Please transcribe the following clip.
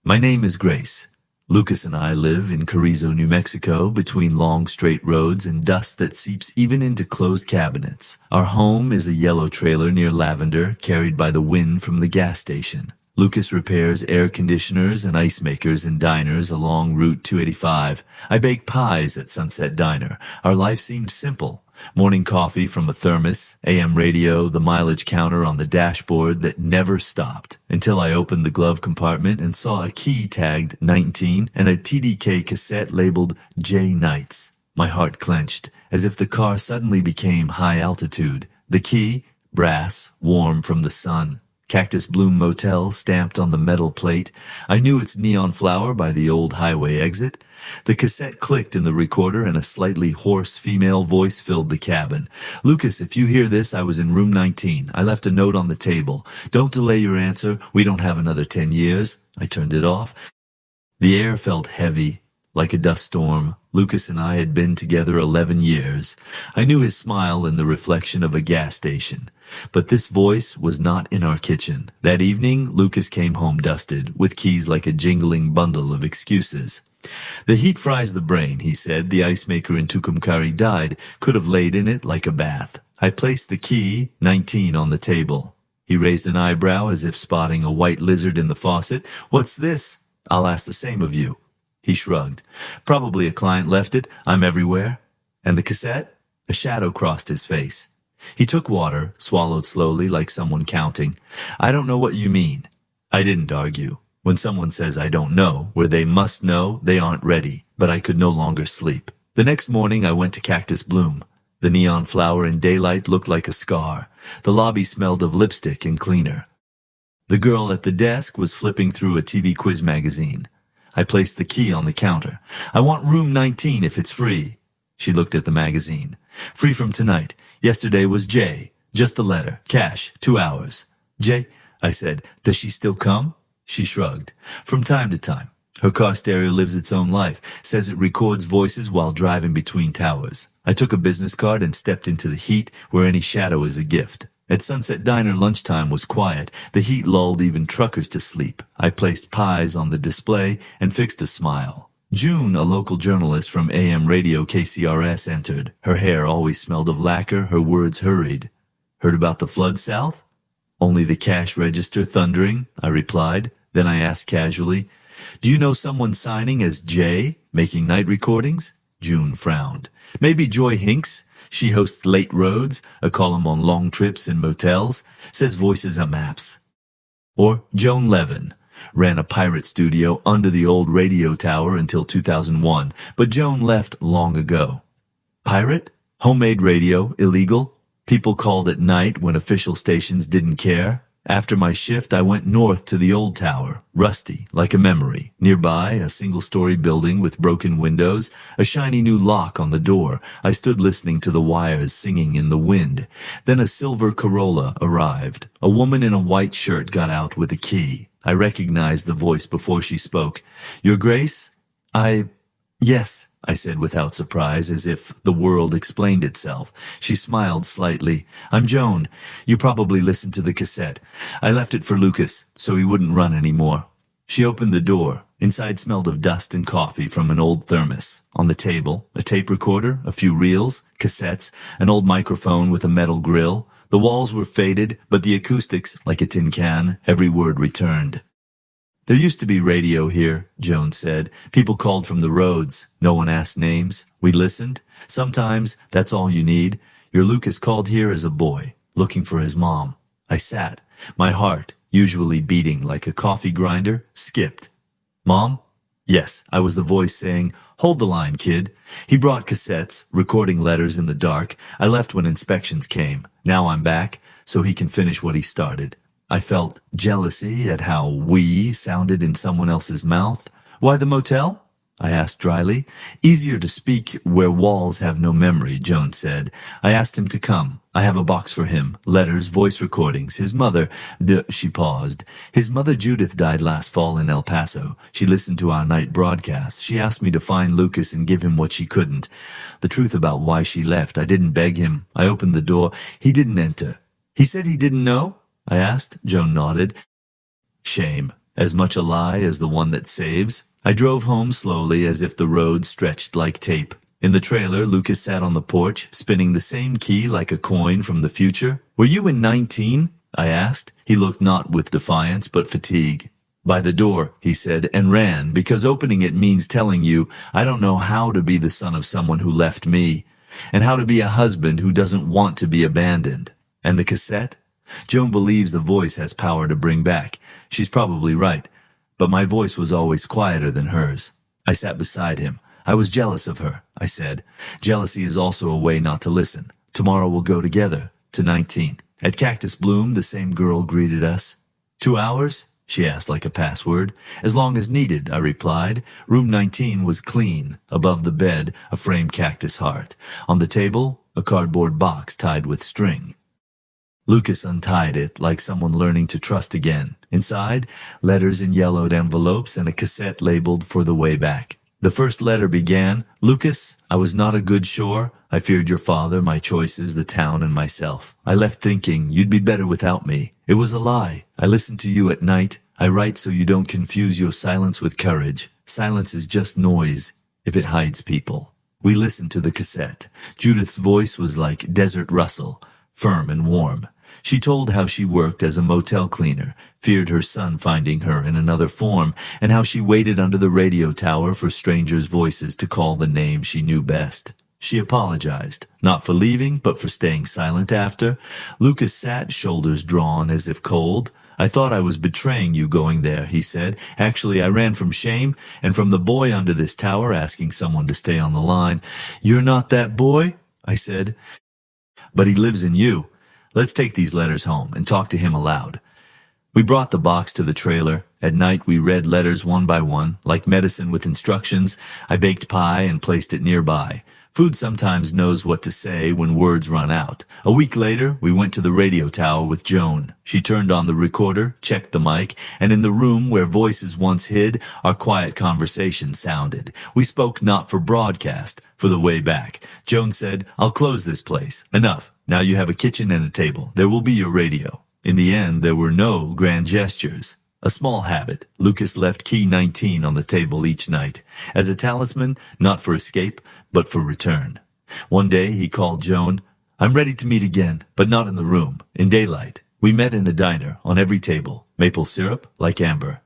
My name is Grace. Lucas and I live in Carrizo, New Mexico, between long straight roads and dust that seeps even into closed cabinets. Our home is a yellow trailer near Lavender, carried by the wind from the gas station. Lucas repairs air conditioners and ice makers in diners along Route 285. I bake pies at Sunset Diner. Our life seemed simple. Morning coffee from a thermos, AM radio, the mileage counter on the dashboard that never stopped, until I opened the glove compartment and saw a key tagged 19 and a TDK cassette labeled J Nights. My heart clenched, as if the car suddenly became high altitude. The key, brass, warm from the sun. Cactus Bloom Motel stamped on the metal plate. I knew its neon flower by the old highway exit. The cassette clicked in the recorder and a slightly hoarse female voice filled the cabin. Lucas, if you hear this, I was in room 19. I left a note on the table. Don't delay your answer. We don't have another 10 years. I turned it off. The air felt heavy, like a dust storm. Lucas and I had been together 11 years. I knew his smile in the reflection of a gas station. But this voice was not in our kitchen. That evening, Lucas came home dusted, with keys like a jingling bundle of excuses. The heat fries the brain, he said. The ice maker in Tucumcari died. Could have laid in it like a bath. I placed the key, 19, on the table. He raised an eyebrow as if spotting a white lizard in the faucet. What's this? I'll ask the same of you. He shrugged. Probably a client left it. I'm everywhere. And the cassette? A shadow crossed his face. He took water, swallowed slowly like someone counting. I don't know what you mean. I didn't argue. When someone says I don't know, where they must know, they aren't ready. But I could no longer sleep. The next morning I went to Cactus Bloom. The neon flower in daylight looked like a scar. The lobby smelled of lipstick and cleaner. The girl at the desk was flipping through a TV quiz magazine. I placed the key on the counter. I want room 19 if it's free. She looked at the magazine. Free from tonight. Yesterday was J. Just the letter. Cash. 2 hours. J, I said. Does she still come? She shrugged. From time to time. Her car stereo lives its own life. Says it records voices while driving between towers. I took a business card and stepped into the heat where any shadow is a gift. At Sunset Diner, lunchtime was quiet. The heat lulled even truckers to sleep. I placed pies on the display and fixed a smile. June, a local journalist from AM radio KCRS, entered. Her hair always smelled of lacquer, her words hurried. Heard about the flood south? Only the cash register thundering, I replied. Then I asked casually, do you know someone signing as J, making night recordings? June frowned. Maybe Joy Hinks? She hosts Late Roads, a column on long trips and motels, says voices are maps. Or Joan Levin. Ran a pirate studio under the old radio tower until 2001, but Joan left long ago. Pirate? Homemade radio, illegal? People called at night when official stations didn't care? After my shift, I went north to the old tower, rusty, like a memory. Nearby, a single-story building with broken windows, a shiny new lock on the door. I stood listening to the wires singing in the wind. Then a silver Corolla arrived. A woman in a white shirt got out with a key. I recognized the voice before she spoke. Your Grace? Yes, I said without surprise, as if the world explained itself. She smiled slightly. I'm Joan. You probably listened to the cassette. I left it for Lucas, so he wouldn't run anymore. She opened the door. Inside smelled of dust and coffee from an old thermos. On the table, a tape recorder, a few reels, cassettes, an old microphone with a metal grill. The walls were faded, but the acoustics, like a tin can, every word returned. There used to be radio here, Joan said. People called from the roads. No one asked names. We listened. Sometimes that's all you need. Your Lucas called here as a boy, looking for his mom. I sat. My heart, usually beating like a coffee grinder, skipped. Mom? Yes, I was the voice saying, hold the line, kid. He brought cassettes, recording letters in the dark. I left when inspections came. Now I'm back, so he can finish what he started. I felt jealousy at how we sounded in someone else's mouth. Why the motel? I asked dryly. Easier to speak where walls have no memory, Joan said. I asked him to come. I have a box for him. Letters, voice recordings. His mother, she paused. His mother Judith died last fall in El Paso. She listened to our night broadcasts. She asked me to find Lucas and give him what she couldn't. The truth about why she left. I didn't beg him. I opened the door. He didn't enter. He said he didn't know? I asked. Joan nodded. Shame. as much a lie as the one that saves. I drove home slowly as if the road stretched like tape. In the trailer, Lucas sat on the porch, spinning the same key like a coin from the future. "Were you in 19? I asked. He looked not with defiance, but fatigue. "By the door," he said, and ran, because opening it means telling you, I don't know how to be the son of someone who left me, and how to be a husband who doesn't want to be abandoned. And the cassette? Joan believes the voice has power to bring back. She's probably right, but my voice was always quieter than hers. I sat beside him. I was jealous of her, I said. Jealousy is also a way not to listen. Tomorrow we'll go together, to 19. At Cactus Bloom, the same girl greeted us. 2 hours? She asked like a password. As long as needed, I replied. Room 19 was clean. Above the bed, a framed cactus heart. On the table, a cardboard box tied with string. Lucas untied it, like someone learning to trust again. Inside, letters in yellowed envelopes and a cassette labeled For the Way Back. The first letter began, "Lucas, I was not a good shore. I feared your father, my choices, the town, and myself. I left thinking you'd be better without me. It was a lie. I listened to you at night. I write so you don't confuse your silence with courage. Silence is just noise, if it hides people." We listened to the cassette. Judith's voice was like desert rustle, firm and warm. She told how she worked as a motel cleaner, feared her son finding her in another form, and how she waited under the radio tower for strangers' voices to call the name she knew best. She apologized, not for leaving, but for staying silent after. Lucas sat, shoulders drawn as if cold. "I thought I was betraying you going there," he said. "Actually, I ran from shame and from the boy under this tower asking someone to stay on the line." "You're not that boy?" I said. "But he lives in you. Let's take these letters home and talk to him aloud." We brought the box to the trailer. At night we read letters one by one, like medicine with instructions. I baked pie and placed it nearby. Food sometimes knows what to say when words run out. A week later, we went to the radio tower with Joan. She turned on the recorder, checked the mic, and in the room where voices once hid, our quiet conversation sounded. We spoke not for broadcast, for the way back. Joan said, "I'll close this place. Enough. Now you have a kitchen and a table. There will be your radio." In the end, there were no grand gestures. A small habit. Lucas left key 19 on the table each night, as a talisman, not for escape, but for return. One day he called Joan. "I'm ready to meet again, but not in the room, in daylight." We met in a diner, on every table. Maple syrup, like amber.